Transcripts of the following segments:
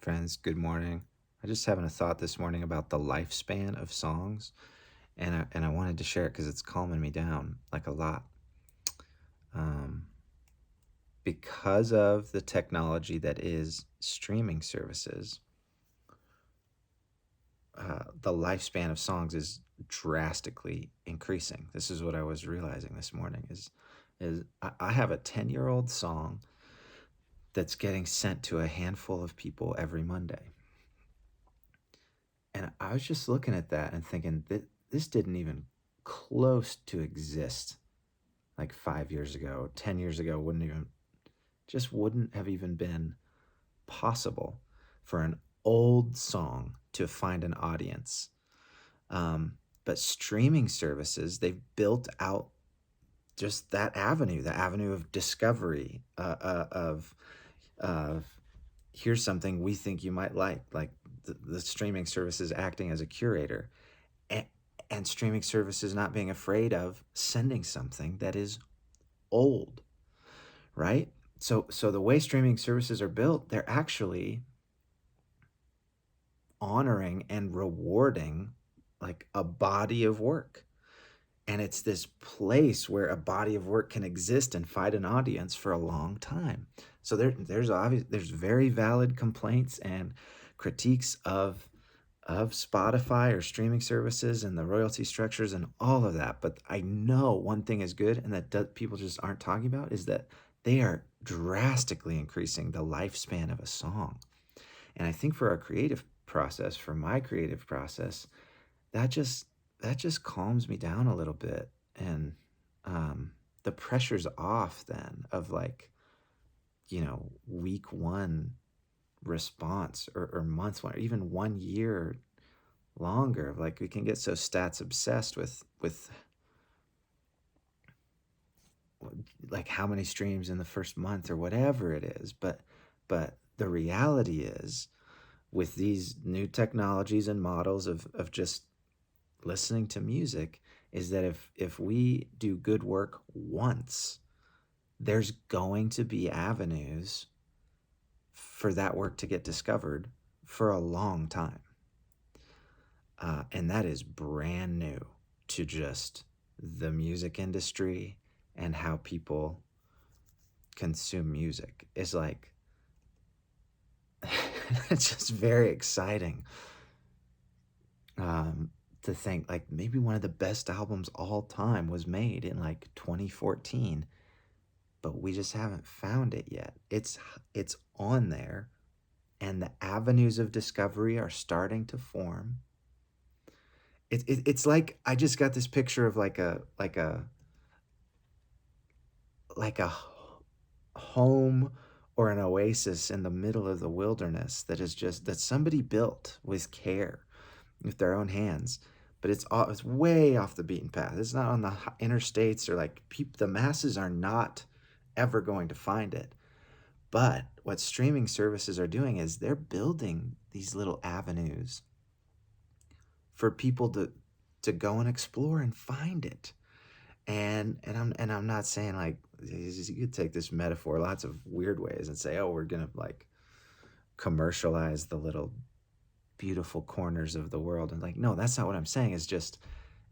Friends, good morning. I just having a thought this morning about the lifespan of songs, and I wanted to share it because it's calming me down like a lot. Um, because of the technology that is streaming services, the lifespan of songs is drastically increasing. This is what I was realizing this morning is I have a 10-year-old song that's getting sent to a handful of people every Monday. And I was just looking at that and thinking that this didn't even close to exist like 5 years ago, 10 years ago, wouldn't have even been possible for an old song to find an audience. But streaming services, they've built out just that avenue, the avenue of discovery, of here's something we think you might like the streaming services acting as a curator, and, and streaming services not being afraid of sending something that is old, right? So the way streaming services are built, they're actually honoring and rewarding like a body of work. And it's this place where a body of work can exist and find an audience for a long time. So there's very valid complaints and critiques of Spotify or streaming services and the royalty structures and all of that. But I know one thing is good, and people just aren't talking about, is that they are drastically increasing the lifespan of a song. And I think for our creative process, for my creative process, that just that just calms me down a little bit, and um, the pressure's off then of like week one response, or month one, or even 1 year longer. Like we can get so stats obsessed with like how many streams in the first month or whatever it is, but the reality is, with these new technologies and models of just listening to music, is that if we do good work once, there's going to be avenues for that work to get discovered for a long time. And that is brand new to just the music industry and how people consume music. It's like, it's just very exciting to think like maybe one of the best albums all time was made in like 2014, but we just haven't found it yet. It's on there, and the avenues of discovery are starting to form. It's like I just got this picture of like a home or an oasis in the middle of the wilderness that is just that somebody built with care with their own hands, but it's way off the beaten path. It's not on the interstates, or like the masses are not ever going to find it. But what streaming services are doing is they're building these little avenues for people to go and explore and find it. And I'm not saying like you could take this metaphor lots of weird ways and say, oh, we're gonna like commercialize the little beautiful corners of the world, and like, no, that's not what I'm saying. It's just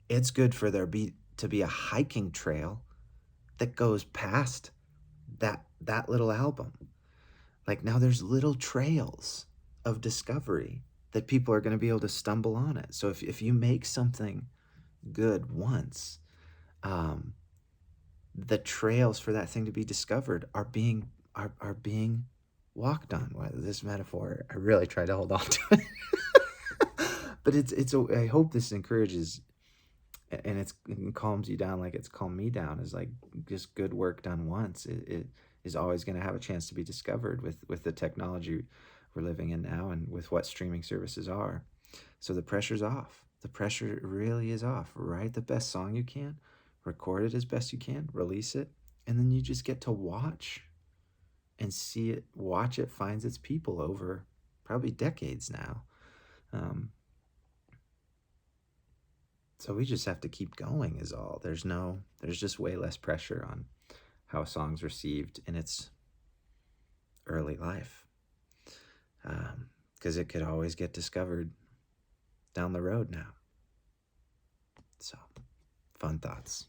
it's good for to be a hiking trail that goes past that little album. Like now there's little trails of discovery that people are going to be able to stumble on it. So if you make something good once, um, the trails for that thing to be discovered are being walked on. Well, this metaphor, I really try to hold on to it. But I hope this encourages, and it calms you down like it's calmed me down, is like just good work done once. It is always going to have a chance to be discovered with the technology we're living in now, and with what streaming services are. So the pressure's off. The pressure really is off. Write the best song you can, record it as best you can, release it, and then you just get to watch and watch it finds its people over probably decades now. Um, so we just have to keep going is all. There's just way less pressure on how a song's received in its early life. because it could always get discovered down the road now. So, fun thoughts.